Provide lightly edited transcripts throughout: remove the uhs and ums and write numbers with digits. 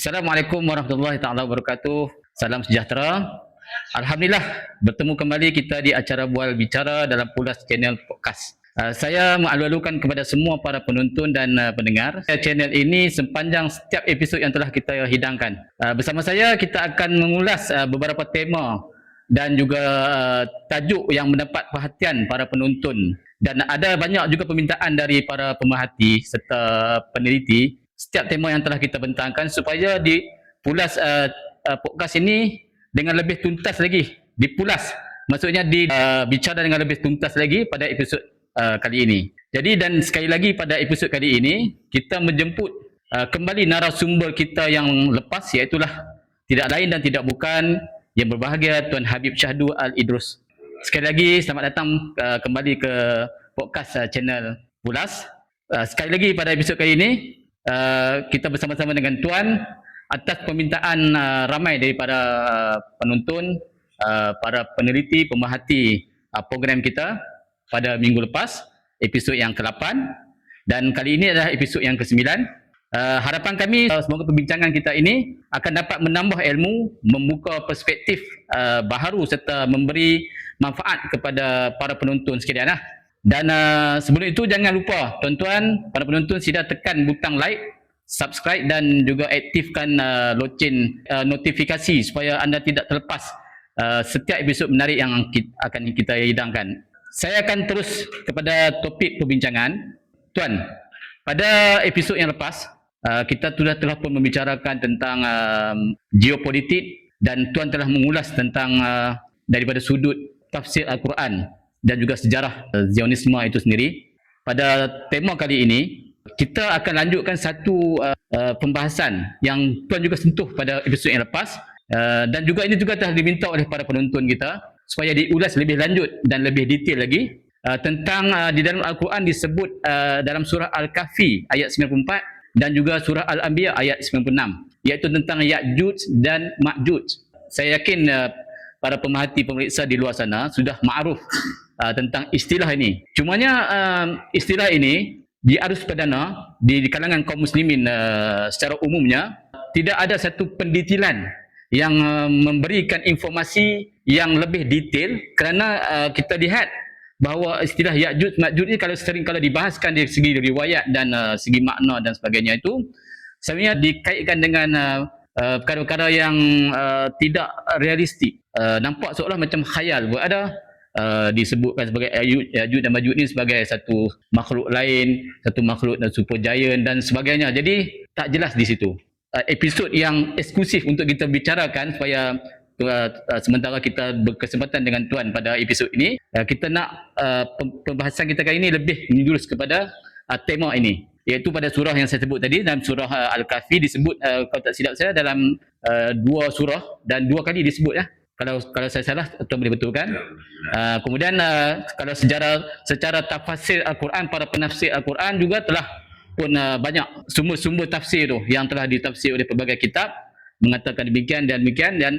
Assalamualaikum warahmatullahi taala wabarakatuh. Salam sejahtera. Alhamdulillah bertemu kembali kita di acara Bual Bicara dalam Pulas Channel Podcast. Saya mengalu-alukan kepada semua para penonton dan pendengar channel ini sepanjang setiap episod yang telah kita hidangkan. Bersama saya kita akan mengulas beberapa tema dan juga tajuk yang mendapat perhatian para penonton, dan ada banyak juga permintaan dari para pemerhati serta peneliti setiap tema yang telah kita bentangkan supaya di pulas podcast ini dengan lebih tuntas lagi, dipulas maksudnya bicara dengan lebih tuntas lagi pada episod kali ini. Jadi dan sekali lagi pada episod kali ini kita menjemput kembali narasumber kita yang lepas, iaitulah tidak lain dan tidak bukan yang berbahagia Tuan Habib Shahdu Al-Idrus. Sekali lagi selamat datang kembali ke podcast channel Pulas. Sekali lagi pada episod kali ini kita bersama-sama dengan Tuan atas permintaan ramai daripada penonton, para peneliti, pemerhati program kita pada minggu lepas, episod yang ke-8, dan kali ini adalah episod yang ke-9. Harapan kami semoga perbincangan kita ini akan dapat menambah ilmu, membuka perspektif baharu serta memberi manfaat kepada para penonton sekalian lah. Dan sebelum itu jangan lupa tuan-tuan, para penonton sila tekan butang like, subscribe dan juga aktifkan loceng notifikasi supaya anda tidak terlepas setiap episod menarik yang akan kita hidangkan. Saya akan terus kepada topik perbincangan. Tuan, pada episod yang lepas kita telah pun membicarakan tentang geopolitik, dan tuan telah mengulas tentang daripada sudut tafsir Al-Quran dan juga sejarah Zionisme itu sendiri. Pada tema kali ini kita akan lanjutkan satu pembahasan yang tuan juga sentuh pada episod yang lepas, dan juga ini juga telah diminta oleh para penonton kita supaya diulas lebih lanjut dan lebih detail lagi tentang di dalam Al-Quran disebut dalam surah Al-Kahfi ayat 94 dan juga surah Al-Anbiya ayat 96, iaitu tentang Ya'juj dan Ma'juj. Saya yakin para pemerhati pemeriksa di luar sana sudah ma'ruf tentang istilah ini. Cumanya istilah ini di arus perdana di kalangan kaum muslimin secara umumnya tidak ada satu pendetailan yang memberikan informasi yang lebih detail, kerana kita lihat bahawa istilah Ya'juj Ma'juj ini kalau dibahaskan dari segi riwayat dan segi makna dan sebagainya itu sebenarnya dikaitkan dengan perkara-perkara yang tidak realistik. Nampak seolah macam khayal. Ada disebutkan sebagai Ya'juj dan Ma'juj ini sebagai satu makhluk lain, satu makhluk dan super giant dan sebagainya. Jadi tak jelas di situ. Episod yang eksklusif untuk kita bicarakan supaya sementara kita berkesempatan dengan tuan pada episod ini, kita nak pembahasan kita kali ini lebih menjurus kepada tema ini, iaitu pada surah yang saya sebut tadi. Dalam surah Al-Kahfi disebut, kalau tak silap saya, dalam 2 surah dan 2 kali disebut ya. Kalau saya salah, tuan boleh betulkan. Kemudian kalau secara tafsir Al-Quran, para penafsir Al-Quran juga telah pun banyak sumber-sumber tafsir tu yang telah ditafsir oleh pelbagai kitab mengatakan demikian dan demikian, dan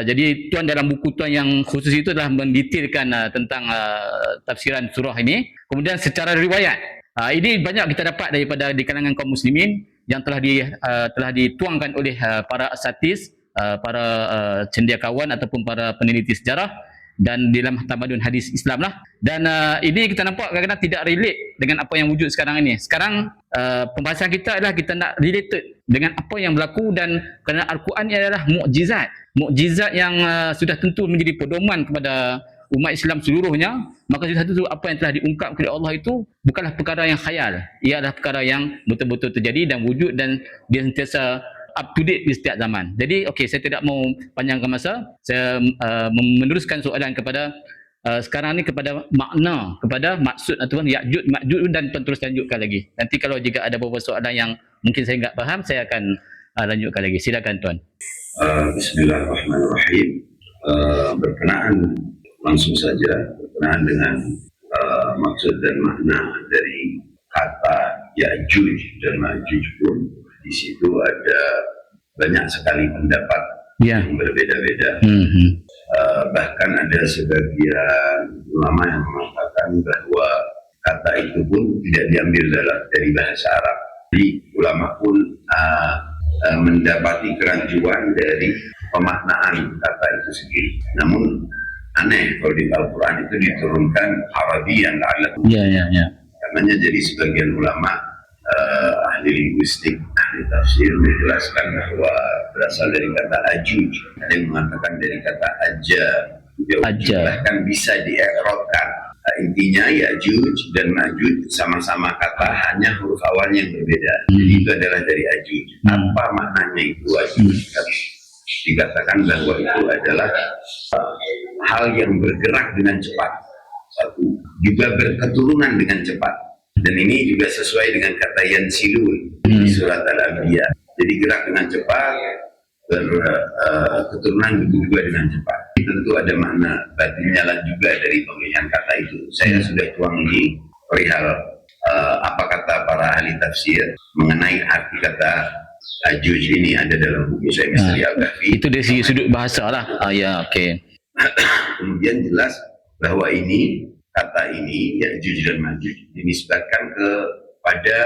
jadi tuan dalam buku tuan yang khusus itu telah mendetailkan tentang tafsiran surah ini. Kemudian secara riwayat, ini banyak kita dapat daripada di kalangan kaum muslimin yang telah dituangkan oleh para asatis, para cendekiawan ataupun para peneliti sejarah dan dalam tamadun hadis Islam lah. Dan ini kita nampak kadang-kadang tidak relate dengan apa yang wujud sekarang ini. Sekarang pembahasan kita adalah kita nak related dengan apa yang berlaku, dan kerana Al-Quran ini adalah mukjizat yang sudah tentu menjadi pedoman kepada umat Islam seluruhnya, maka sudah tentu apa yang telah diungkapkan oleh Allah itu bukanlah perkara yang khayal, ia adalah perkara yang betul-betul terjadi dan wujud, dan dia sentiasa up to date di setiap zaman. Jadi okey, saya tidak mau panjangkan masa. Saya meneruskan soalan kepada sekarang ni kepada makna, kepada maksud ataupun Ya'juj Ma'juj, dan terus lanjutkan lagi. Nanti kalau jika ada beberapa soalan yang mungkin saya enggak faham, saya akan lanjutkan lagi. Silakan tuan. Bismillahirrahmanirrahim. Berkenaan langsung saja berkenaan dengan maksud dan makna dari kata Ya'juj dan Ma'juj pun di situ ada banyak sekali pendapat yang berbeda-beda. Bahkan ada sebagian ulama yang mengatakan bahwa kata itu pun tidak diambil dari bahasa Arab. Jadi ulama pun mendapati kerancuan dari pemaknaan kata itu sendiri. Namun aneh kalau di Al-Quran itu diturunkan Arabian la'allakum. Ya. Karenanya jadi sebagian ulama ahli linguistik, ahli tafsir menjelaskan bahwa berasal dari kata ajuj. Ada yang mengatakan dari kata aja. Bahkan bisa diekrotkan. Intinya Ya'juj dan Ma'juj sama-sama kata, hanya huruf awalnya yang berbeda. Jadi itu adalah dari ajuj. Apa maknanya itu ajuj? Dikatakan bahwa itu adalah hal yang bergerak dengan cepat. Satu, juga berketurunan dengan cepat. Dan ini juga sesuai dengan kata yansilun di surat Al-Anbiya. Jadi gerak dengan cepat, berketurunan juga dengan cepat. Tentu ada makna batinnya lah juga dari pemilihan kata itu. Saya sudah tuang ini perihal apa kata para ahli tafsir mengenai arti kata ajuj ini ada dalam buku saya Misteri Al-Kahfi. Itu dari segi sudut bahasa lah. Ya, okey. Kemudian jelas bahwa ini kata ini Ya'juj dan Ma'juj dinisbatkan kepada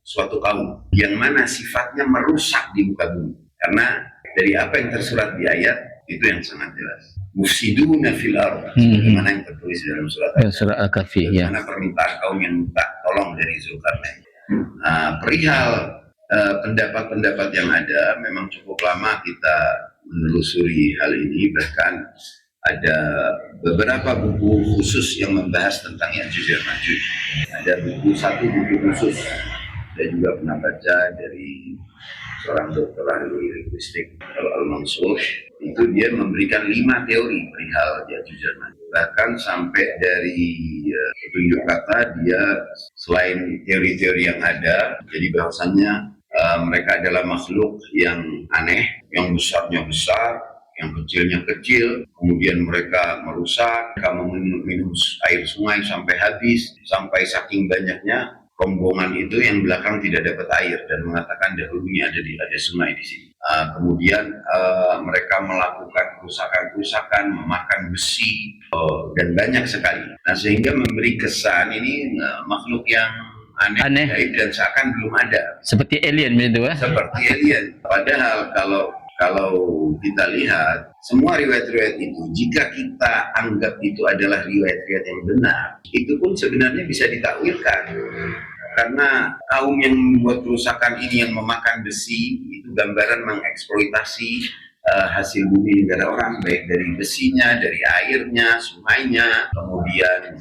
suatu kaum yang mana sifatnya merusak di muka bumi. Karena dari apa yang tersurat di ayat itu yang sangat jelas. Mufsiduna fil ardh, bagaimana yang tertulis dalam surat Al-Kahfi, ya. Bagaimana permintaan kaum yang minta tolong dari Zulkarnain. Perihal pendapat-pendapat yang ada, memang cukup lama kita menelusuri hal ini, bahkan ada beberapa buku khusus yang membahas tentang Ya'juj dan Ma'juj. Ada satu buku khusus, saya juga pernah baca dari seorang dokter ahli linguistik Al-Mansur. Itu dia memberikan 5 teori perihal Ya'juj dan Ma'juj. Bahkan sampai dari petunjuk kata dia selain teori-teori yang ada, jadi bahwasannya mereka adalah makhluk yang aneh, yang besarnya besar, yang kecilnya kecil, kemudian mereka merusak, mereka meminum air sungai sampai habis, sampai saking banyaknya rombongan itu yang belakang tidak dapat air dan mengatakan dahulunya ada sungai di sini. Kemudian mereka melakukan kerusakan-kerusakan, memakan besi dan banyak sekali. Nah, sehingga memberi kesan ini makhluk yang aneh. Dan seakan belum ada. Seperti alien begitu, Seperti alien. Padahal kalau kita lihat semua riwayat-riwayat itu, jika kita anggap itu adalah riwayat-riwayat yang benar, itu pun sebenarnya bisa ditakwilkan. Karena kaum yang membuat kerusakan ini, yang memakan besi, itu gambaran mengeksploitasi hasil bumi negara orang, baik dari besinya, dari airnya, sungainya, kemudian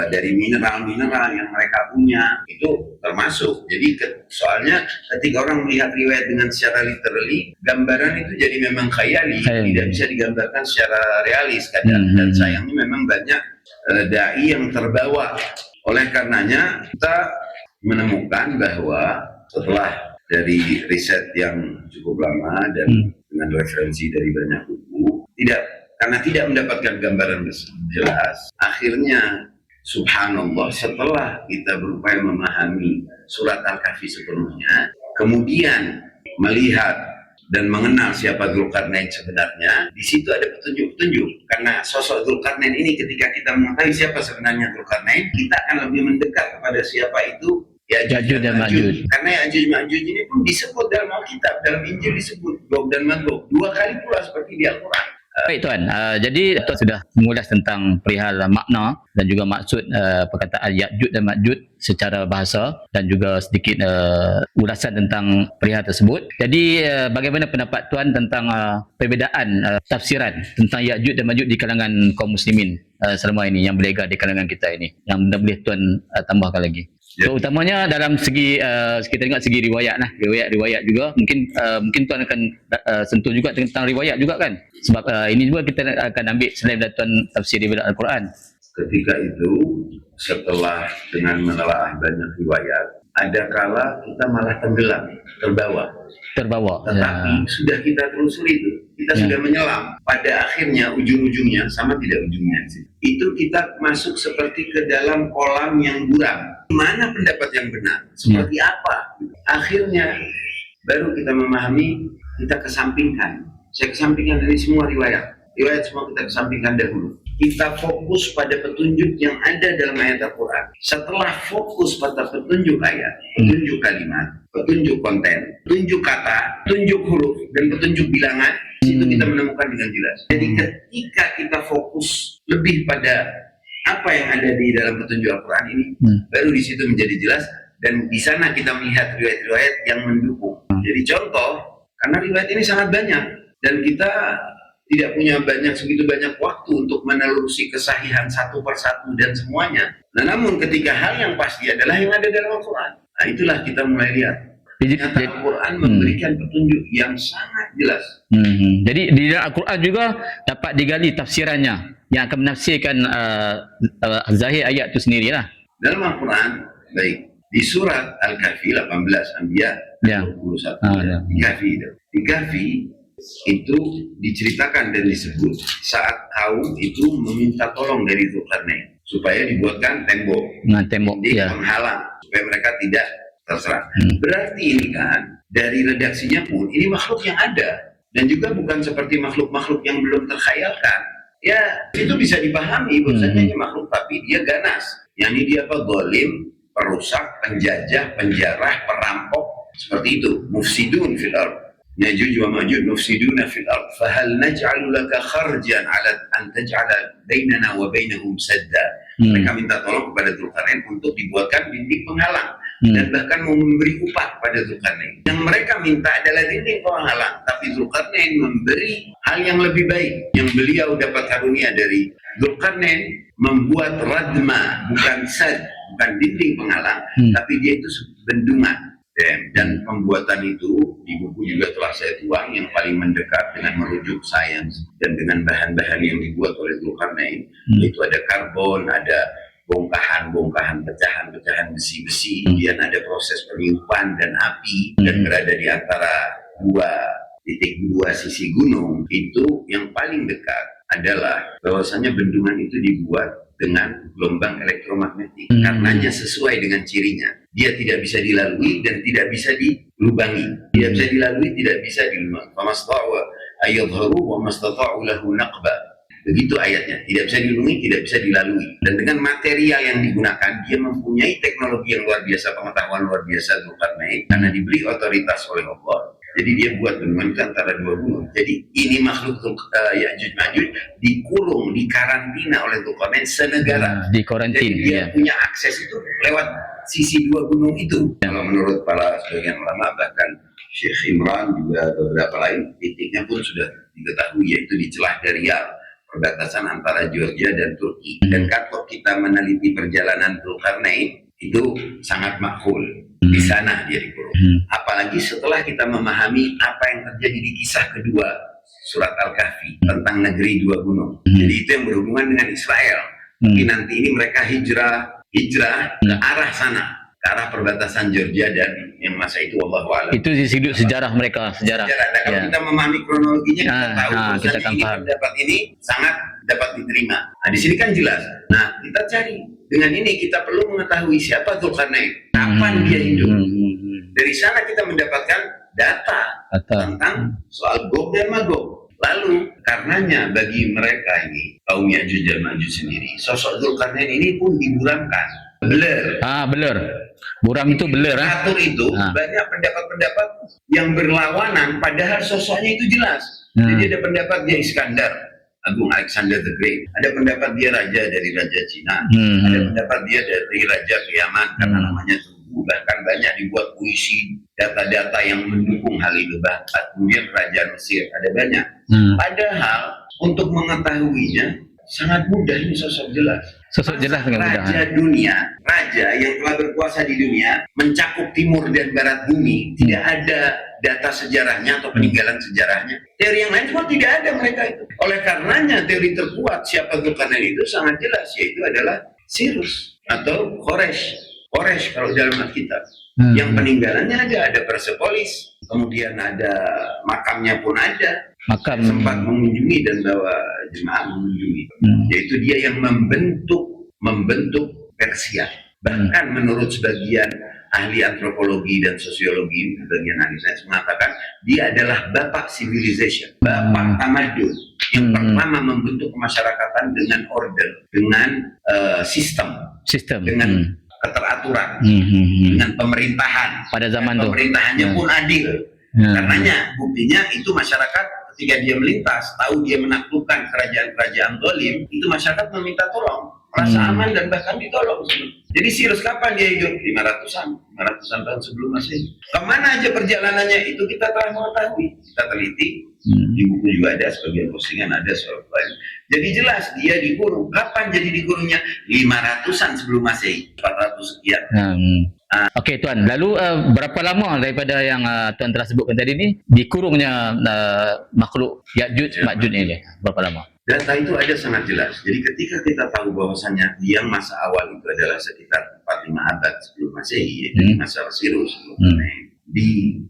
dari mineral-mineral yang mereka punya, itu termasuk. Jadi soalnya ketika orang melihat riwayat dengan secara literally, gambaran itu jadi memang khayali, tidak bisa digambarkan secara realis kadang. Dan sayangnya memang banyak dai yang terbawa. Oleh karenanya kita menemukan bahwa setelah dari riset yang cukup lama dan dengan referensi dari banyak buku, karena tidak mendapatkan gambaran jelas, akhirnya subhanallah, setelah kita berupaya memahami surat Al-Kahfi sepenuhnya, kemudian melihat dan mengenal siapa Zulkarnain sebenarnya, di situ ada petunjuk-petunjuk. Karena sosok Zulkarnain ini, ketika kita mengetahui siapa sebenarnya Zulkarnain, kita akan lebih mendekat kepada siapa itu Ya'juj dan Ma'juj. Karena Ya'juj Ma'juj ini pun disebut dalam Alkitab, dalam Injil disebut Gog dan Magog 2 kali pula seperti di Al-Quran. Baik Tuan, jadi Tuan sudah mengulas tentang perihal makna dan juga maksud perkataan Ya'juj dan Ma'juj secara bahasa dan juga sedikit ulasan tentang perihal tersebut. Jadi bagaimana pendapat Tuan tentang perbezaan tafsiran tentang Ya'juj dan Ma'juj di kalangan kaum muslimin selama ini yang beredar di kalangan kita ini, yang boleh Tuan tambahkan lagi? So, utamanya dalam segi kita tengok segi riwayat lah, riwayat juga mungkin Tuan akan sentuh juga tentang riwayat juga kan, sebab ini juga kita akan ambil selain dari Tuan tafsir daripada Al-Quran. Ketika itu setelah dengan menelaah banyak riwayat, ada kala kita malah tenggelam, terbawa. Tetapi sudah kita telusuri kita sudah menyelam. Pada akhirnya ujung-ujungnya sama tidak ujungnya sih, itu kita masuk seperti ke dalam kolam yang buram. Mana pendapat yang benar? Seperti apa? Akhirnya baru kita memahami, kita kesampingkan. Saya kesampingkan dari semua riwayat semua kita kesampingkan dahulu. kita fokus pada petunjuk yang ada dalam ayat Al-Quran. Setelah fokus pada petunjuk ayat, petunjuk kalimat, petunjuk konten, petunjuk kata, petunjuk huruf, dan petunjuk bilangan, itu kita menemukan dengan jelas. Jadi ketika kita fokus lebih pada apa yang ada di dalam petunjuk Al-Quran ini, baru di situ menjadi jelas, dan di sana kita melihat riwayat-riwayat yang mendukung. Jadi contoh, karena riwayat ini sangat banyak, dan kita tidak punya segitu banyak waktu untuk menelusuri kesahihan satu persatu dan semuanya. Nah, namun ketika hal yang pasti adalah yang ada dalam Al-Quran. Nah, itulah kita mulai lihat. Ternyata Al-Quran memberikan petunjuk yang sangat jelas. Jadi di dalam Al-Quran juga dapat digali tafsirannya yang akan menafsirkan zahir ayat itu sendirilah. Dalam Al-Quran, baik di surat Al-Kahfi 18 Anbiya 21 di Kahfi itu diceritakan dan disebut saat kaum itu meminta tolong dari Dzulqarnain supaya dibuatkan tembok penghalang supaya mereka tidak terserang. Berarti ini kan dari redaksinya pun ini makhluk yang ada dan juga bukan seperti makhluk-makhluk yang belum terkhayalkan. Ya itu bisa dipahami bahwasanya ini makhluk tapi dia ganas. Yang ini dia apa? Zalim, perusak, penjajah, penjarah, perampok, seperti itu. Mufsidun fil ardh. Yajuj wa Majuj mufsiduna fil ardh. Fahal naj'alu laka kharjan 'ala an taj'ala bainana wa bainahum sadda. Mereka minta tolong kepada Dzulqarnain untuk dibuatkan dinding penghalang dan bahkan mau memberi upah pada Dzulqarnain. Yang mereka minta adalah dinding penghalang, tapi Dzulqarnain memberi hal yang lebih baik. Yang beliau dapat karunia dari Dzulqarnain membuat radma, bukan sad, bukan dinding penghalang, tapi dia itu bendungan. Dan pembuatan itu di buku juga telah saya tuang yang paling mendekat dengan merujuk sains dan dengan bahan-bahan yang dibuat oleh Dzulqarnain, yaitu ada karbon, ada bongkahan-bongkahan, pecahan-pecahan besi-besi, kemudian ada proses peniupan dan api, dan berada di antara dua sisi gunung. Itu yang paling dekat adalah bahwasanya bendungan itu dibuat dengan gelombang elektromagnetik. Karenanya sesuai dengan cirinya. Dia tidak bisa dilalui dan tidak bisa dilubangi. Tidak bisa dilalui, tidak bisa dilubangi. Famasta'u ayyadharu wa mastata'u lahu naqba. Begitu ayatnya. Tidak bisa dilindungi, tidak bisa dilalui. Dan dengan material yang digunakan, dia mempunyai teknologi yang luar biasa, pengetahuan luar biasa Dzulqarnain, karena diberi otoritas oleh Allah. Jadi dia buat bendungan itu antara dua gunung. Jadi ini makhluk Ya'juj Ma'juj dikurung, dikarantina oleh Dzulqarnain senegara. Dikarantin. Jadi dia punya akses itu lewat sisi dua gunung itu. Kalau menurut para sebagian ulama, bahkan Syekh Imran juga beberapa lain, titiknya pun sudah diketahui, yaitu di celah Daryal, perbatasan antara Georgia dan Turki. Dan kalau kita meneliti perjalanan Dzulqarnain, itu sangat makhlul. Di sana dia dikurung. Apalagi setelah kita memahami apa yang terjadi di kisah kedua surat Al-Kahfi tentang negeri dua gunung. Jadi itu yang berhubungan dengan Israel. Mungkin nanti ini mereka hijrah ke arah sana, ke arah perbatasan Georgia dan yang masa itu Wallahu a'lam. Itu sejarah mereka, sejarah. Nah, kalau kita memahami kronologinya, kita tahu kita akan paham. pendapat ini sangat dapat diterima. Nah, di sini kan jelas. Nah, kita cari. Dengan ini kita perlu mengetahui siapa Dzulqarnain, kapan dia hidup. Dari sana kita mendapatkan data tentang soal Gog dan Magog. Lalu karenanya bagi mereka ini kaum Ya'juj dan Ma'juj sendiri, sosok Dzulqarnain ini pun diburamkan. Beler. Buram itu beler. Atur itu banyak pendapat-pendapat yang berlawanan, padahal sosoknya itu jelas. Jadi ada pendapat dia Iskandar, Agung Alexander the Great. Ada pendapat dia raja dari raja Cina. Ada pendapat dia dari raja Yaman karena namanya Tugu. Bahkan banyak dibuat puisi, data-data yang mendukung hal itu. Bahkan kemudian kerajaan Mesir ada banyak. Padahal untuk mengetahuinya sangat mudah, ini sosok jelas. Sosok jelas dengan mudah. Raja dunia, raja yang telah berkuasa di dunia, mencakup timur dan barat bumi, tidak ada data sejarahnya atau peninggalan sejarahnya. Teori yang lain semua tidak ada mereka itu. Oleh karenanya teori terkuat siapa Dzulqarnain itu sangat jelas, yaitu adalah Cyrus atau Quraisy kalau dalam Alkitab. Yang peninggalannya ada Persepolis, kemudian ada makamnya pun ada. Sempat mengunjungi dan bawa jemaah mengunjungi. Yaitu dia yang membentuk Persia. Bahkan menurut sebagian ahli antropologi dan sosiologi, bagian ahli sains mengatakan dia adalah bapak civilization, bapak tamadun yang pertama membentuk kemasyarakatan dengan order, dengan sistem, dengan keteraturan, dengan pemerintahan. Pada zaman itu pemerintahannya pun adil. Karenanya buktinya itu masyarakat ketika dia melintas, tahu dia menaklukkan kerajaan-kerajaan zalim, itu masyarakat meminta tolong, merasa aman dan bahkan ditolong. Jadi Sirus kapan dia hidup? 500-an tahun sebelum Masehi. Kemana aja perjalanannya itu kita telah mengetahui, kita teliti. Di buku juga ada, sebagian postingan ada soal lain. Jadi jelas dia dikurung. Kapan jadi dikurungnya? 500-an sebelum Masehi, 400 sekian. Okey Tuan, lalu berapa lama daripada yang Tuan telah sebutkan tadi ni dikurungnya makhluk Ya'juj Ma'juj ini? Berapa lama? Data itu ada sangat jelas. Jadi ketika kita tahu bahwasannya yang masa awal itu adalah sekitar 4-5 abad sebelum Masehi, jadi masa Sirus,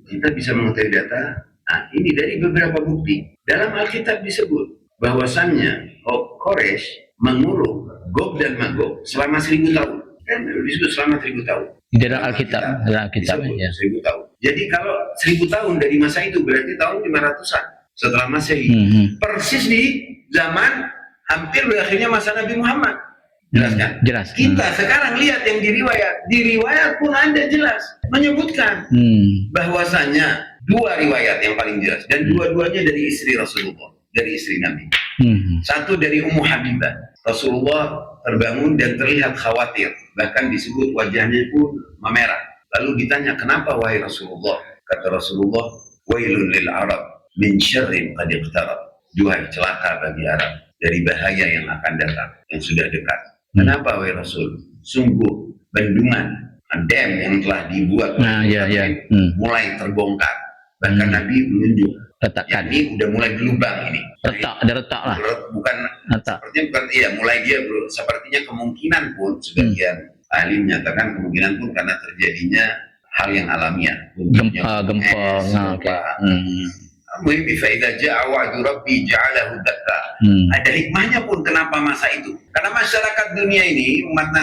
kita bisa mengetahui data. Ini dari beberapa bukti. Dalam Alkitab disebut bahwasannya Quraisy mengurung Gog dan Magog selama 1000 tahun. Kan disebut selama 1000 tahun. Di dalam Alkitab, ya. 1000 tahun. Jadi kalau 1000 tahun dari masa itu berarti tahun 500-an setelah Masehi. Persis di zaman hampir berakhirnya masa Nabi Muhammad. Jelas kan? Jelas. Kita sekarang lihat yang di riwayat pun ada jelas menyebutkan bahwasanya dua riwayat yang paling jelas dan dua-duanya dari istri Rasulullah, dari istri Nabi. Satu dari Ummu Habibah. Rasulullah terbangun dan terlihat khawatir, bahkan disebut wajahnya pun memerah. Lalu ditanya, kenapa wahai Rasulullah? Kata Rasulullah, wailun lil Arab min syarrin qad iqtarab. Duhai celaka bagi Arab dari bahaya yang akan datang, yang sudah dekat. Kenapa wahai Rasul? Sungguh bendungan, dam yang telah dibuat mulai terbongkar. Bahkan Nabi menunjuk, letakkan. Ini udah mulai berlubang ini. Ada retak lah. Bukan, sepertinya bukan, mulai dia sepertinya kemungkinan pun sebagian ahli menyatakan kemungkinan pun karena terjadinya hal yang alamiah. Gempa. Ada hikmahnya pun kenapa masa itu. Karena masyarakat dunia ini, umat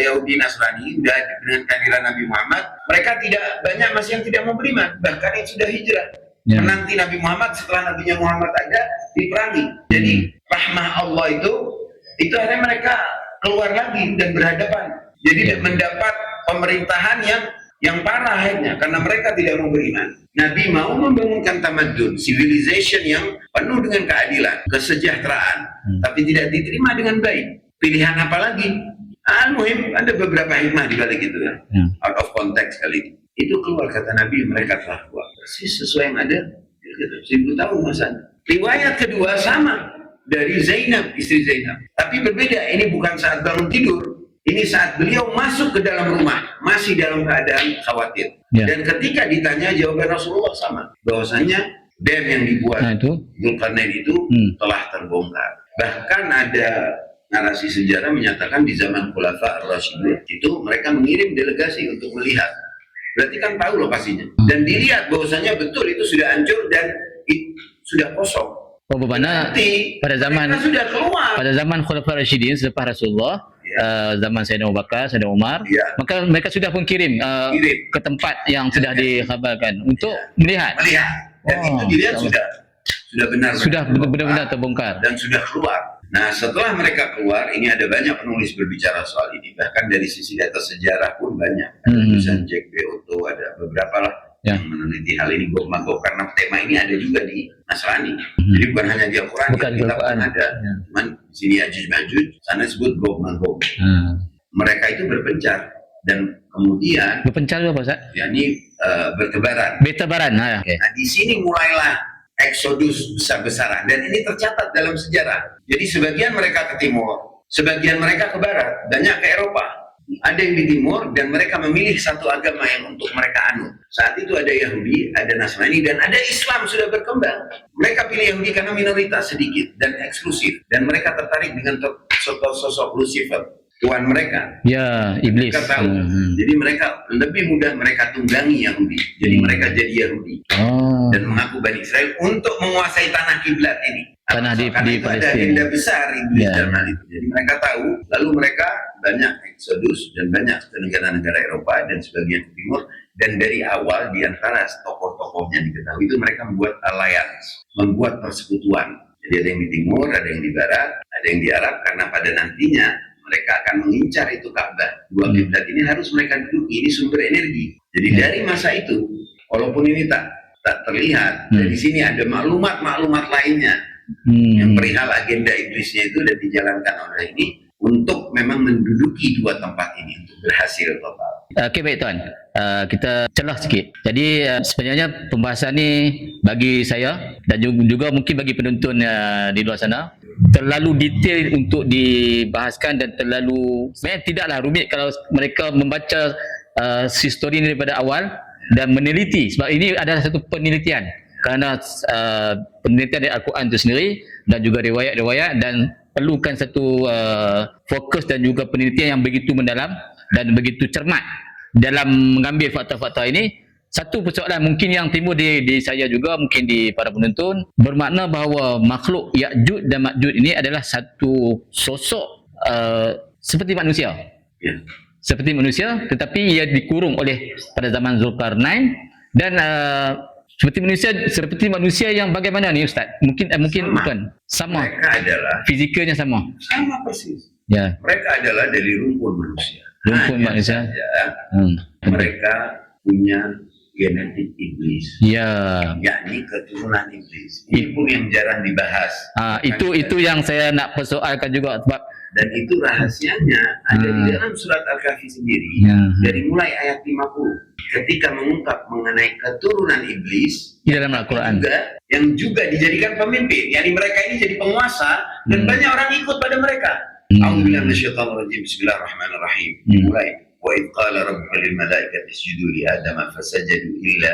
Yahudi Nasrani, dengan kehadiran Nabi Muhammad, mereka tidak banyak masih yang tidak mau beriman, bahkan yang sudah hijrah. Menanti Nabi Muhammad, setelah Nabi Muhammad ada, diperangi. Jadi rahmah Allah itu akhirnya mereka keluar lagi dan berhadapan. Jadi mendapat pemerintahan yang parah akhirnya, karena mereka tidak mau beriman. Nabi mau membangunkan tamadun, civilization yang penuh dengan keadilan, kesejahteraan, tapi tidak diterima dengan baik. Pilihan apa lagi? Al-Muhim, ada beberapa hikmah di balik itu ya. Out of context kali ini. Itu keluar kata Nabi, mereka telah keluar. Persis sesuai yang ada, 1000 tahun masanya. Riwayat kedua sama, dari Zainab, istri Zainab. Tapi berbeda, ini bukan saat bangun tidur. Ini saat beliau masuk ke dalam rumah, masih dalam keadaan khawatir. Dan ketika ditanya, jawaban Rasulullah sama. Bahwasanya dam yang dibuat Zulkarnain itu telah terbongkar. Bahkan ada narasi sejarah menyatakan di zaman Khulafa Ar-Rasyidun itu mereka mengirim delegasi untuk melihat. Berarti kan tahu lokasinya. Dan dilihat bahwasanya betul itu sudah hancur dan sudah kosong. Bagaimana pada zaman sudah keluar. Pada zaman Khulafa Ar-Rasyidin selepas Rasulullah, zaman Sayyidina Abu Bakar, Sayyidina Umar, maka mereka sudah pun kirim ke tempat yang sudah dikhabarkan untuk melihat. Dan itu dilihat sudah benar-benar terbongkar dan sudah keluar. Nah, setelah mereka keluar, ini ada banyak penulis berbicara soal ini. Bahkan dari sisi data sejarah pun banyak. Ada tulisan Jack B. Otto, ada beberapa lah yang meneliti hal ini, Gog Magog. Karena tema ini ada juga di Nasrani. Jadi bukan hanya di Al-Quran, kita pun ada. Cuman di sini Ya'juj Ma'juj, sana disebut Gog Magog. Mereka itu berpencar. Dan kemudian berpencar apa, Ustaz? yakni bertebaran. Nah, di sini mulailah eksodus besar-besaran, dan ini tercatat dalam sejarah. Jadi sebagian mereka ke timur, sebagian mereka ke barat, banyak ke Eropa. Ada yang di timur dan mereka memilih satu agama yang untuk mereka anut. Saat itu ada Yahudi, ada Nasrani, dan ada Islam sudah berkembang. Mereka pilih Yahudi karena minoritas sedikit dan eksklusif, dan mereka tertarik dengan sosok Lucifer, Tuhan mereka. Iblis. Mereka tahu. Jadi mereka lebih mudah mereka tunggangi Yahudi. Jadi mereka jadi Yahudi dan mengaku Bani Israel untuk menguasai tanah kiblat ini. Tanah di itu ada Palestina. agenda besar Iblis dalam hal itu. Jadi mereka tahu, lalu mereka banyak eksodus dan banyak ke negara-negara Eropa dan sebagian ke timur, dan dari awal di antara tokoh-tokohnya diketahui itu mereka membuat alliance, membuat persekutuan. Jadi ada yang di timur, ada yang di barat, ada yang di Arab, karena pada nantinya mereka akan mengincar itu Ka'bah. Dua kiblat ini harus mereka duduki, ini sumber energi. Jadi dari masa itu, walaupun ini tak terlihat, dari sini ada maklumat-maklumat lainnya yang perihal agenda iblisnya itu dan dijalankan oleh ini untuk memang menduduki dua tempat ini untuk berhasil total. Okey, baik tuan. Kita celah sikit. Jadi sebenarnya pembahasan ni bagi saya dan juga mungkin bagi penonton di luar sana terlalu detail untuk dibahaskan dan terlalu sebenarnya tidaklah rumit kalau mereka membaca histori ini daripada awal dan meneliti, sebab ini adalah satu penelitian kerana penelitian dari Al-Quran itu sendiri dan juga riwayat-riwayat, dan perlukan satu fokus dan juga penelitian yang begitu mendalam dan begitu cermat dalam mengambil fakta-fakta ini. Satu persoalan mungkin yang timbul di saya juga, mungkin di para penonton, bermakna bahawa makhluk Ya'juj dan Ma'juj ini adalah satu sosok seperti manusia. Seperti manusia, tetapi ia dikurung oleh pada zaman Zulkarnain, dan seperti manusia yang bagaimana ni Ustaz? Mungkin bukan sama. Mereka adalah Fizikalnya sama. sama persis. Ya. Mereka adalah dari rumpun manusia. Rumpun manusia. Mereka punya genetik iblis. Ya. Yakni keturunan iblis. Ini pun yang jarang dibahas. Itu yang saya nak persoalkan juga, sebab dan itu rahasianya ada di dalam surat Al-Kahfi sendiri. Dari mulai ayat 50 ketika mengungkap mengenai keturunan iblis di dalam Al-Quran yang juga dijadikan pemimpin, yakni mereka ini jadi penguasa dan banyak orang ikut pada mereka. A'udzubillahi minasyaitonirrajim. Bismillahirrahmanirrahim. Mulai wa idh qala rabbuka lil malaikati isjudu li adama fasajadu illa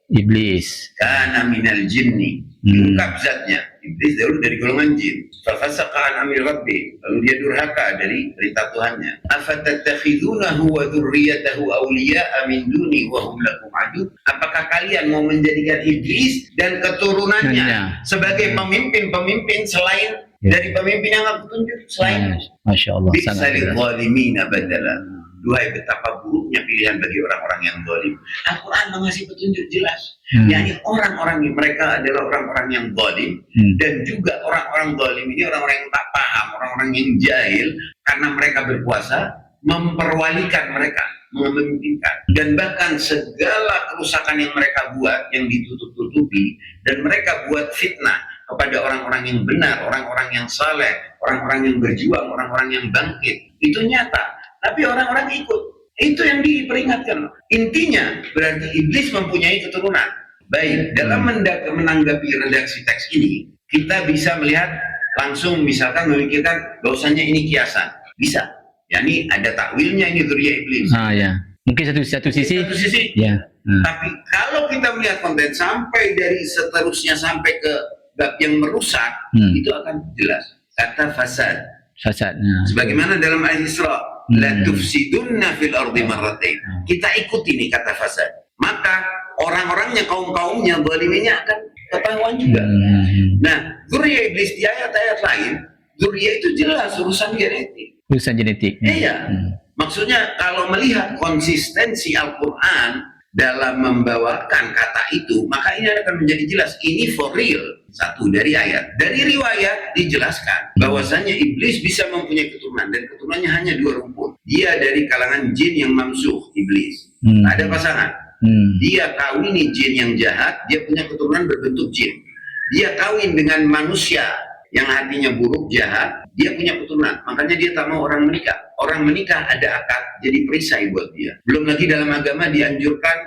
iblis kana minal jinni. Diungkap zatnya, iblis dahulu dari golongan jin. Fafasaqa an amri rabbi, lalu dia durhaka dari perintah Tuhannya. Afatattakhidunahu wa dzurriyyatahu awliya'a min duni wa hum lakum adu? Apakah kalian mau menjadikan iblis dan keturunannya sebagai pemimpin-pemimpin selain dari pemimpin yang aku tunjuk selain? Masya Allah, sangat bi'salil zalimina badala. Duhai betapa buruknya pilihan bagi orang-orang yang zalim. Al-Quran mengasih petunjuk jelas. yakni orang-orang ini, mereka adalah orang-orang yang zalim, dan juga orang-orang zalim ini orang-orang yang tak paham, orang-orang yang jahil, karena mereka berkuasa memperwalikan mereka, memimpinkan, dan bahkan segala kerusakan yang mereka buat yang ditutup-tutupi, dan mereka buat fitnah kepada orang-orang yang benar, orang-orang yang saleh, orang-orang yang berjuang, orang-orang yang bangkit. Itu nyata. Tapi orang-orang ikut. Itu yang diperingatkan. Intinya berarti iblis mempunyai keturunan. Baik, dalam menanggapi redaksi teks ini, kita bisa melihat langsung, misalkan memikirkan bahwasanya ini kiasan. Bisa. Yani ada takwilnya, ini dzurriyyah iblis. Ya. Mungkin satu sisi. Ya. Tapi kalau kita melihat konten sampai dari seterusnya sampai ke bab yang merusak, itu akan jelas. Kata fasad. Sebagaimana dalam Al-Isra, la tufsidunna fil ardi marratain. Kita ikuti nih kata fasad. Maka orang-orangnya, kaum-kaumnya, zaliminnya akan ketahuan juga. Nah, dzurriyyah iblis di ayat-ayat lain, dzurriyyah itu jelas urusan genetik. Iya. Maksudnya kalau melihat konsistensi Al-Quran dalam membawakan kata itu, maka ini akan menjadi jelas. Ini for real. Satu, dari ayat. Dari riwayat dijelaskan bahwasanya iblis bisa mempunyai keturunan, dan keturunannya hanya 2 rumpun. Dia dari kalangan jin yang mamsuh, iblis. Ada pasangan. Dia kawini jin yang jahat, dia punya keturunan berbentuk jin. Dia kawin dengan manusia yang hatinya buruk, jahat, dia punya keturunan. Makanya dia tak mau orang menikah. Orang menikah ada akad, jadi perisai buat dia. Belum lagi dalam agama dianjurkan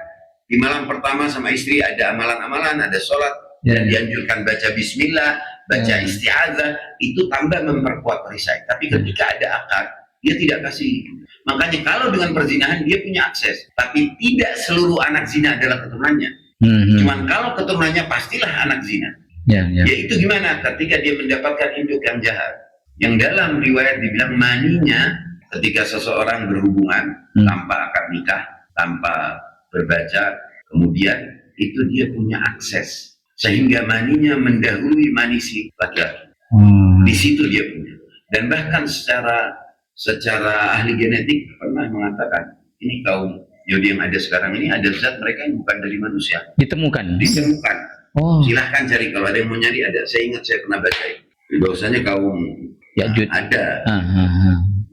di malam pertama sama istri ada amalan-amalan, ada sholat, dan dianjurkan baca bismillah, baca isti'adzah, itu tambah memperkuat perisai. Tapi ketika ada akad, dia tidak kasih. Makanya kalau dengan perzinahan dia punya akses, tapi tidak seluruh anak zina adalah keturunannya. Cuman kalau keturunannya pastilah anak zina. Yaitu gimana? Ketika dia mendapatkan induk yang jahat, yang dalam riwayat dibilang maninya ketika seseorang berhubungan tanpa akad nikah, tanpa berbaca, kemudian itu dia punya akses. Sehingga maninya mendahului mani si laki-laki. Di situ dia punya. Dan bahkan secara secara ahli genetik pernah mengatakan ini kaum Yahudi yang ada sekarang ini ada zat mereka yang bukan dari manusia. Ditemukan. Oh. Silahkan cari kalau ada yang mau nyari ada. Saya ingat saya pernah baca bahwasanya kaum Ya'juj ada.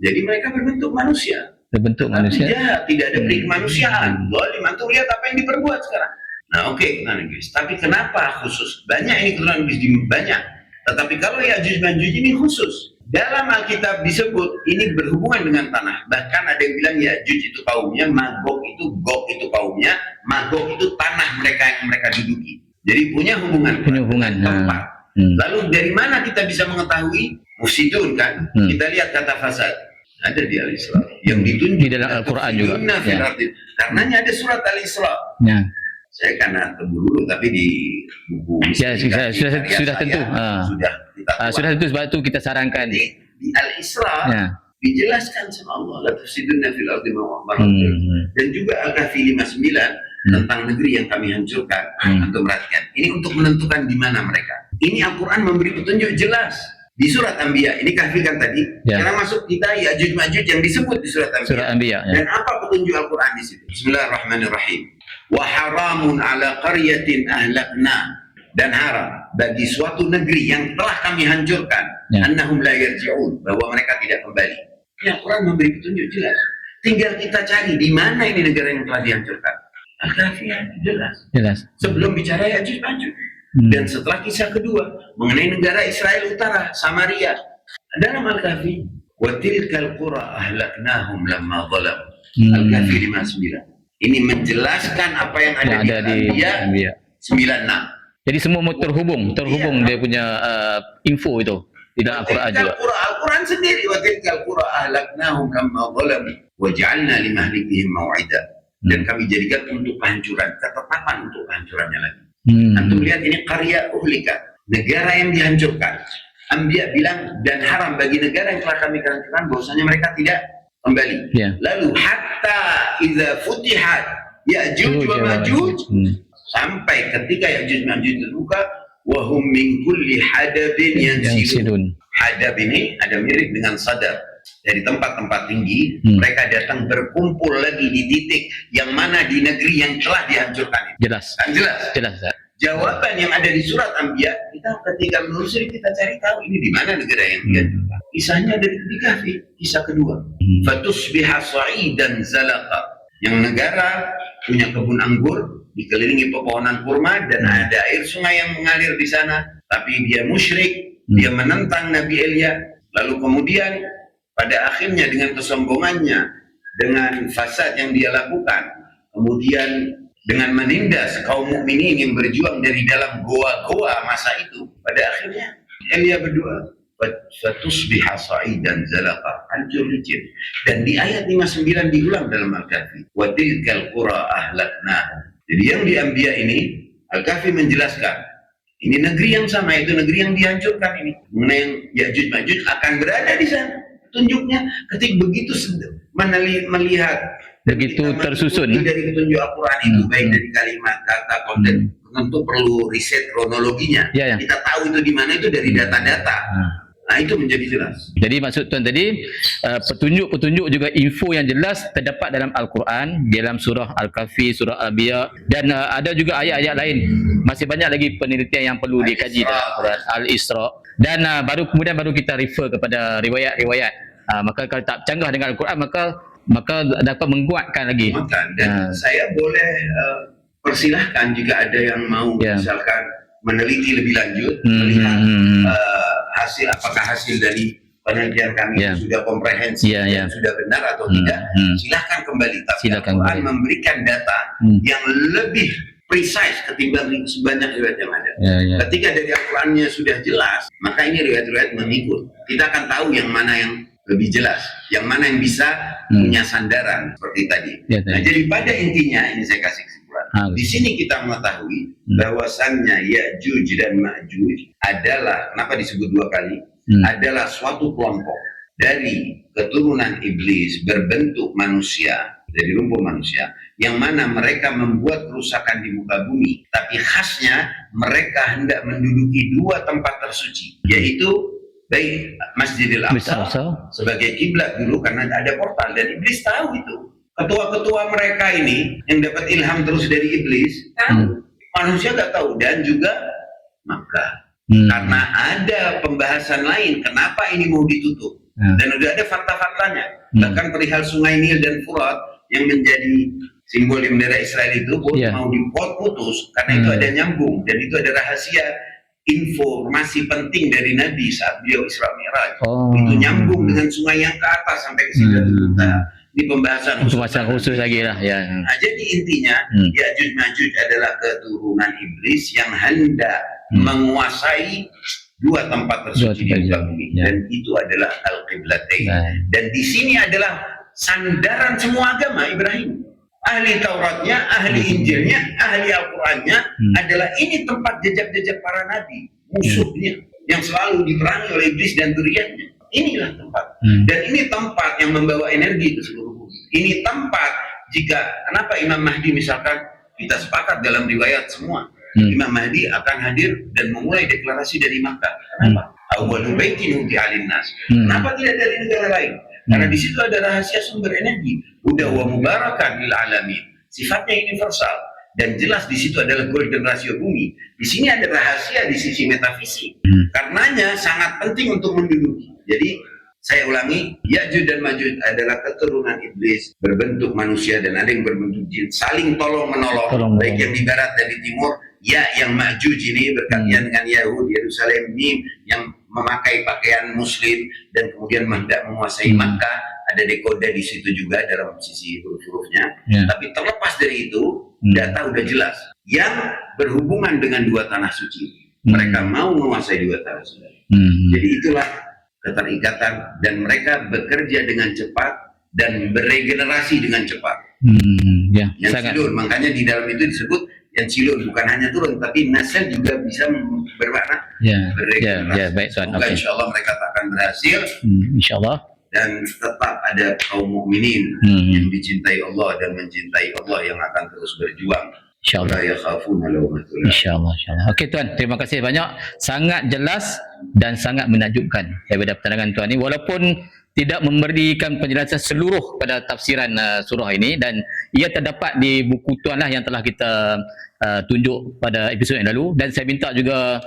Jadi mereka berbentuk manusia. Berbentuk Tetapi manusia. jahat, tidak ada beri kemanusiaan. Zalim, antum lihat apa yang diperbuat sekarang. Nah, oke, guys. Tapi kenapa khusus? Banyak ini keturunan iblis banyak. Tetapi kalau Ya'juj Ma'juj ini khusus. Dalam Alkitab disebut ini berhubungan dengan tanah. Bahkan ada yang bilang Ya'juj itu kaumnya, Gog itu kaumnya, Magog itu tanah mereka yang mereka duduki. Jadi punya hubungan. Tempat. Lalu dari mana kita bisa mengetahui? Mufsidun kan? Kita lihat kata fasad. Ada di Al-Isra. Yang ditunjuk di dalam Al-Quran juga. Ya. Karenanya ada surat Al-Isra. Ya. Saya karena terdulu tapi di buku sudah tentu. Sudah tentu sebab itu kita sarankan. Di Al-Isra dijelaskan sama Allah la tufsiduna fil ardi dan juga Al-Kahfi 59 tentang negeri yang kami hancurkan. Untuk perhatikan. Ini untuk menentukan di mana mereka. Ini Al-Quran memberi petunjuk jelas di surat Anbiya. Ini Kahfi kan tadi. Sekarang masuk kita Ya'juj Ma'juj yang disebut di surat Anbiya. Dan apa petunjuk Al-Quran di situ? Bismillahirrahmanirrahim. Wa haramun ala qaryatin ahlakna, dan haram bagi suatu negeri yang telah kami hancurkan, annahum la yarji'un, bahwa mereka tidak kembali. Ya, Al-Quran memberi petunjuk jelas. Tinggal kita cari di mana ini negara yang telah dihancurkan. Al-Kahfi jelas. Sebelum bicara Ya'juj Ma'juj. Dan setelah kisah kedua mengenai negara Israel Utara, Samaria, dalam Al-Kahfi, wa tilkal qura ahlaknahum lamma zalamu. Al-Kahfi 59. Ini menjelaskan apa yang ada di Anbiya 96. Jadi semua terhubung dia punya info itu di dalam Al-Quran juga. Al-Quran sendiri, wa tilkal qura ahlaknahum lamma zalamu wa ja'alna limahlikihim mau'ida. Dan kami jadikan untuk kehancuran, ketetapan untuk kehancurannya lagi. Antum lihat ini karya uhlika, negara yang dihancurkan. Anbiya bilang dan haram bagi negara yang telah kami hancurkan bahwasanya mereka tidak kembali. Lalu hatta idza futihat Ya'juj wa Ma'juj, sampai ketika Ya'juj Ma'juj terbuka, wa hum min kulli hadabin yansilun. Hadab ini ada mirip dengan sadar. Dari tempat-tempat tinggi mereka datang berkumpul lagi di titik yang mana di negeri yang telah dihancurkan. Jelas. Jawaban yang ada di surat Anbiya, kita ketika menelusuri kita cari tahu ini di mana negara yang dihancurkan. Kisahnya dari di Kahfi, kisah kedua. Fatusbiha sa'idan zalaqa. Yang negara punya kebun anggur, dikelilingi pepohonan kurma dan ada air sungai yang mengalir di sana, tapi dia musyrik, dia menentang Nabi Elia. Lalu kemudian pada akhirnya dengan kesombongannya, dengan fasad yang dia lakukan, kemudian dengan menindas kaum mukminin yang berjuang dari dalam goa-goa masa itu, pada akhirnya Elia berdoa, fatusbiha sa'idan zalaqa, hancur licin. Dan di ayat 59 diulang dalam Al-Kahfi, wa tilkal qura ahlaknahum. Jadi yang di Anbiya ini Al-Kahfi menjelaskan ini negeri yang sama, itu negeri yang dihancurkan ini. Mengenai Ya'juj Ma'juj akan berada di sana. Tunjuknya ketika begitu melihat begitu tersusun dari petunjuk Al-Quran itu, baik dari kalimat, kata, konten, tentu perlu riset kronologinya. Kita tahu itu di mana, itu dari data-data. Nah, itu menjadi jelas. Jadi maksud tuan tadi, petunjuk-petunjuk juga info yang jelas terdapat dalam Al-Quran, dalam surah Al-Kahfi, surah Al-Anbiya, dan ada juga ayat-ayat lain. Masih banyak lagi penelitian yang perlu dikaji dalam Al-Quran, Al-Isra. Dan kemudian baru kita refer kepada riwayat-riwayat. Maka kalau tak canggah dengan Al-Quran, maka dapat menguatkan lagi. Dan saya boleh persilahkan jika ada yang mau misalkan meneliti lebih lanjut, melihat hasil, apakah hasil dari penelitian kami sudah komprehensif dan sudah benar atau tidak, silahkan kembali. Tapi Al-Quran memberikan data yang lebih precise ketimbang sebanyak riwayat yang ada. Ketika dari Al-Qurannya sudah jelas, maka ini riwayat-riwayat mengikut. Kita akan tahu yang mana yang lebih jelas, yang mana yang bisa punya sandaran seperti tadi. Nah, jadi pada intinya ini saya kasih kesimpulan. Di sini kita mengetahui bahwasannya Ya'juj dan Ma'juj adalah, kenapa disebut dua kali, adalah suatu kelompok dari keturunan iblis berbentuk manusia, dari rumpun manusia, yang mana mereka membuat kerusakan di muka bumi, tapi khasnya mereka hendak menduduki dua tempat tersuci, yaitu baik Masjidil Aqsa sebagai kiblat dulu karena ada portal, dan iblis tahu itu. Ketua-ketua mereka ini yang dapat ilham terus dari iblis tahu, manusia gak tahu. Dan juga maka karena ada pembahasan lain kenapa ini mau ditutup, dan udah ada fakta-faktanya. Bahkan perihal Sungai Nil dan Furat yang menjadi simbol di bendera Israel itu mau diputus karena itu ada nyambung, dan itu ada rahasia informasi penting dari Nabi saat beliau Isra Mi'raj. Itu nyambung dengan sungai yang ke atas sampai ke Sidratul Muntaha. Di pembahasan khusus lagi lah ya. Nah, jadi intinya Ya'juj Ma'juj adalah keturunan iblis yang hendak menguasai dua tempat tersuci di muka bumi, dan itu adalah Al-Qiblatain. Dan di sini adalah sandaran semua agama Ibrahim. Ahli Tauratnya, ahli Injilnya, ahli Al-Qurannya adalah ini tempat jejak-jejak para nabi, musuhnya yang selalu diperangi oleh iblis dan duriannya. Inilah tempat. Dan ini tempat yang membawa energi ke seluruh bumi. Ini tempat jika, kenapa Imam Mahdi misalkan, kita sepakat dalam riwayat semua, Imam Mahdi akan hadir dan memulai deklarasi dari Makkah. Kenapa? Awwalu baitin wudi'a lin-nas. Kenapa tidak dari negara lain? Karena di situ ada rahasia sumber energi. Huda wa mubarakan lil alamin. Sifatnya universal dan jelas di situ adalah golden ratio bumi. Di sini ada rahasia di sisi metafisik. Karenanya sangat penting untuk menduduki. Jadi saya ulangi, Ya'juj dan Ma'juj adalah keturunan iblis berbentuk manusia dan ada yang berbentuk jin, saling tolong menolong, baik yang di barat dan di timur. Ya, yang Ma'juj ini bergantian dengan Yahud, Yerusalem, Mim yang memakai pakaian Muslim dan kemudian hendak menguasai Makkah. Ada dekoda di situ juga dalam sisi huruf-hurufnya. Tapi terlepas dari itu, data udah jelas. Yang berhubungan dengan dua tanah suci, mereka mau menguasai dua tanah suci. Jadi itulah keterikatan, dan mereka bekerja dengan cepat dan beregenerasi dengan cepat. Yang silur, makanya di dalam itu disebut yang silur bukan hanya turun, tapi nasel juga bisa bermakna beregenerasi. Baik, semoga insya Allah mereka akan berhasil. Insya Allah. Dan tetap ada kaum mukminin yang dicintai Allah dan mencintai Allah yang akan terus berjuang. InsyaAllah. InsyaAllah. Okey Tuan, terima kasih banyak. Sangat jelas dan sangat menakjubkan daripada penerangan Tuan ini. Walaupun tidak memberikan penjelasan seluruh pada tafsiran surah ini, dan ia terdapat di buku Tuan lah yang telah kita tunjuk pada episod yang lalu, dan saya minta juga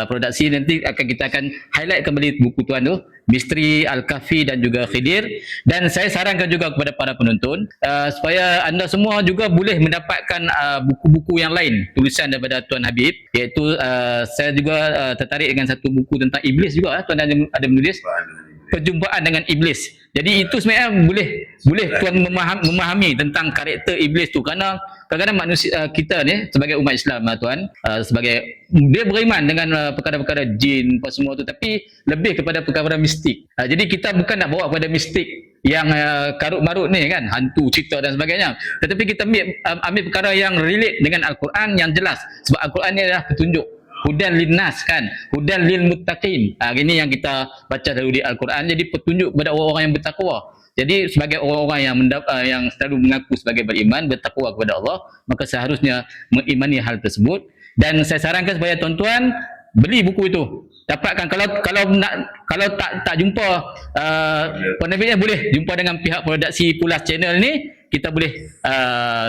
produksi nanti kita akan highlight kembali buku Tuan tu, Misteri Al-Kahfi dan juga Khidir. Dan saya sarankan juga kepada para penonton supaya anda semua juga boleh mendapatkan buku-buku yang lain tulisan daripada Tuan Habib, iaitu saya juga tertarik dengan satu buku tentang iblis juga. Tuan ada menulis Perjumpaan dengan Iblis. Jadi itu sebenarnya boleh Tuan memahami tentang karakter iblis tu, kerana kadang-kadang manusia kita ni sebagai umat Islam Tuan, sebagai dia beriman dengan perkara-perkara jin apa semua tu, tapi lebih kepada perkara mistik. Jadi kita bukan nak bawa kepada mistik yang karut-marut ni kan, hantu, cerita dan sebagainya, tetapi kita ambil perkara yang relate dengan Al-Quran yang jelas, sebab Al-Quran ni adalah petunjuk. Hudan linnas kan, hudan lil muttaqin. Ini yang kita baca dahulu di Al-Quran. Jadi petunjuk kepada orang-orang yang bertakwa. Jadi sebagai orang-orang yang selalu mengaku sebagai beriman, bertakwa kepada Allah, maka seharusnya mengimani hal tersebut. Dan saya sarankan supaya tuan-tuan beli buku itu. Dapatkan, kalau tak jumpa penerbitnya, boleh jumpa dengan pihak produksi Pulas Channel ni. Kita boleh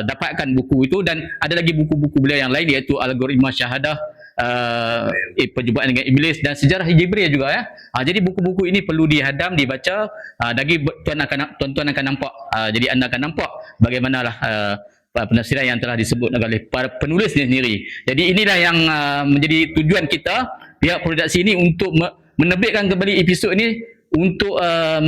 dapatkan buku itu, dan ada lagi buku-buku beliau yang lain, iaitu Algoritma Syahadah, Perjumpaan dengan Iblis, dan Sejarah Jibril juga ya. Jadi buku-buku ini perlu dihadam, dibaca. Tuan-tuan akan nampak, jadi anda akan nampak bagaimanalah penafsiran yang telah disebut oleh para penulis sendiri. Jadi inilah yang menjadi tujuan kita, pihak produksi ini, untuk menerbitkan kembali episod ini untuk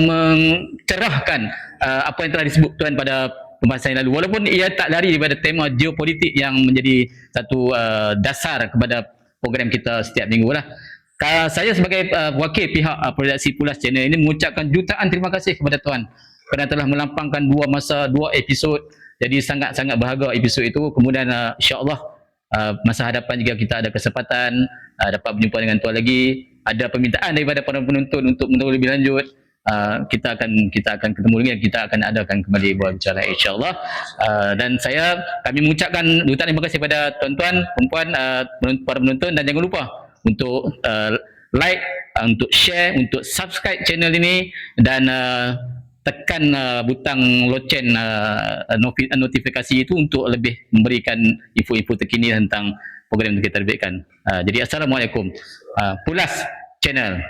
mencerahkan apa yang telah disebut Tuan pada pembahasan yang lalu, walaupun ia tak lari daripada tema geopolitik yang menjadi satu dasar kepada program kita setiap minggu lah. Saya sebagai wakil pihak produksi Pulas Channel ini mengucapkan jutaan terima kasih kepada Tuan kerana telah melampangkan dua episod. Jadi sangat-sangat berharga episod itu. Kemudian insya-Allah masa hadapan jika kita ada kesempatan dapat berjumpa dengan Tuan lagi, ada permintaan daripada para penonton untuk menerus lebih lanjut, kita akan ketemu lagi, kita akan adakan kembali buat bicara insya-Allah. Dan kami mengucapkan jutaan terima kasih kepada tuan-tuan, perempuan, para penonton, dan jangan lupa untuk like, untuk share, untuk subscribe channel ini, dan tekan butang loceng notifikasi itu untuk lebih memberikan info-info terkini tentang program yang kita terbitkan. Jadi Assalamualaikum. Pulas Channel.